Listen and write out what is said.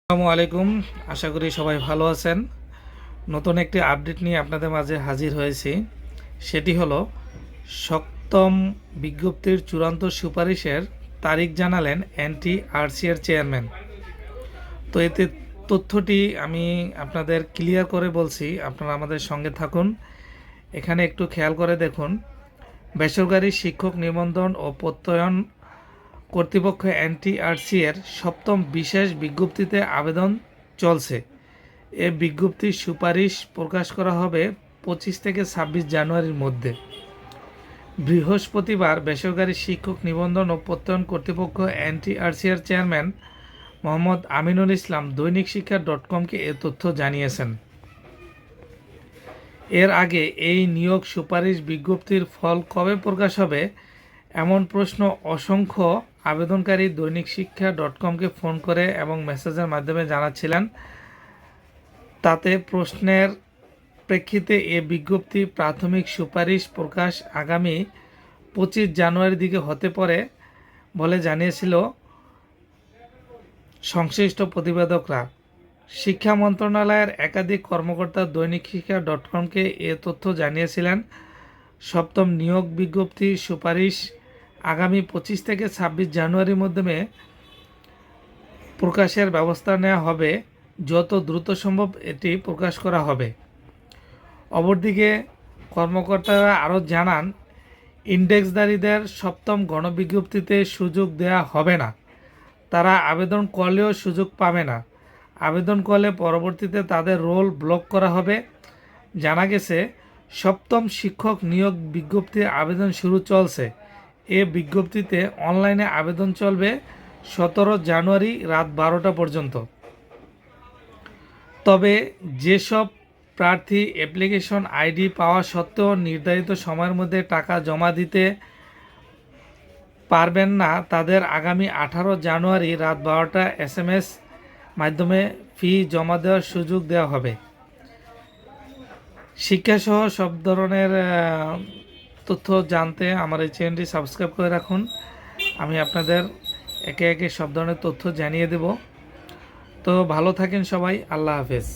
আসসালামু আলাইকুম। আশা করি সবাই ভালো আছেন। নতুন একটি আপডেট নিয়ে আপনাদের মাঝে হাজির হয়েছি। সেটি হলো সপ্তম বিজ্ঞপ্তির চূড়ান্ত সুপারিশের তারিখ জানালেন এনটিআরসি এর চেয়ারম্যান। তো এতে তথ্যটি আমি আপনাদের ক্লিয়ার করে বলছি, আপনারা আমাদের সঙ্গে থাকুন। এখানে একটু খেয়াল করে দেখুন, বেসরকারি শিক্ষক নিবন্ধন ও প্রত্যয়ন কর্তৃপক্ষ এনটিআরসি এর সপ্তম বিশেষ বিজ্ঞপ্তিতে আবেদন চলছে। এ বিজ্ঞপ্তির সুপারিশ প্রকাশ করা হবে 25 থেকে 26 জানুয়ারির মধ্যে। বৃহস্পতিবার বেসরকারি শিক্ষক নিবন্ধন ও প্রত্যয়ন কর্তৃপক্ষ এনটিআরসি এর চেয়ারম্যান মোহাম্মদ আমিনুল ইসলাম দৈনিক শিক্ষা .com-কে এ তথ্য জানিয়েছেন। এর আগে এই নিয়োগ সুপারিশ বিজ্ঞপ্তির ফল কবে প্রকাশ হবে এমন প্রশ্ন অসংখ্য আবেদনকারী দৈনিক শিক্ষা .com-কে ফোন করে এবং মেসেজের মাধ্যমে জানাচ্ছিলেন। তাতে প্রশ্নের প্রেক্ষিতে এ বিজ্ঞপ্তি প্রাথমিক সুপারিশ প্রকাশ আগামী 25 জানুয়ারির দিকে হতে পারে বলে জানিয়েছিল সংশ্লিষ্ট প্রতিবেদকরা। শিক্ষা মন্ত্রণালয়ের একাধিক কর্মকর্তা দৈনিক শিক্ষা .com-কে এ তথ্য জানিয়েছিলেন। সপ্তম নিয়োগ বিজ্ঞপ্তি সুপারিশ আগামী 25 থেকে 26 জানুয়ারির মধ্যে প্রকাশের ব্যবস্থা নেওয়া হবে। যত দ্রুত সম্ভব এটি প্রকাশ করা হবে। অপরদিকে কর্মকর্তারা আরও জানান, ইন্ডেক্সধারীদের সপ্তম গণবিজ্ঞপ্তিতে সুযোগ দেওয়া হবে না। তারা আবেদন করলেও সুযোগ পাবে না। আবেদন করলে পরবর্তীতে তাদের রোল ব্লক করা হবে। জানা গেছে, সপ্তম শিক্ষক নিয়োগ বিজ্ঞপ্তির আবেদন শুরু চলছে। এ বিজ্ঞপ্তিতে অনলাইনে আবেদন চলবে 17 জানুয়ারি রাত 12টা পর্যন্ত। তবে যেসব প্রার্থী অ্যাপ্লিকেশন আইডি পাওয়া সত্ত্বেও নির্ধারিত সময়ের মধ্যে টাকা জমা দিতে পারবেন না, তাদের আগামী 18 জানুয়ারি রাত 12টা SMS মাধ্যমে ফি জমা দেওয়ার সুযোগ দেওয়া হবে। শিক্ষাসহ সব ধরনের তথ্য জানতে আমার এই চ্যানেলটি সাবস্ক্রাইব করে রাখুন। আমি আপনাদের একে একে সব ধরনের তথ্য জানিয়ে দেব। তো ভালো থাকেন সবাই। আল্লাহ হাফেজ।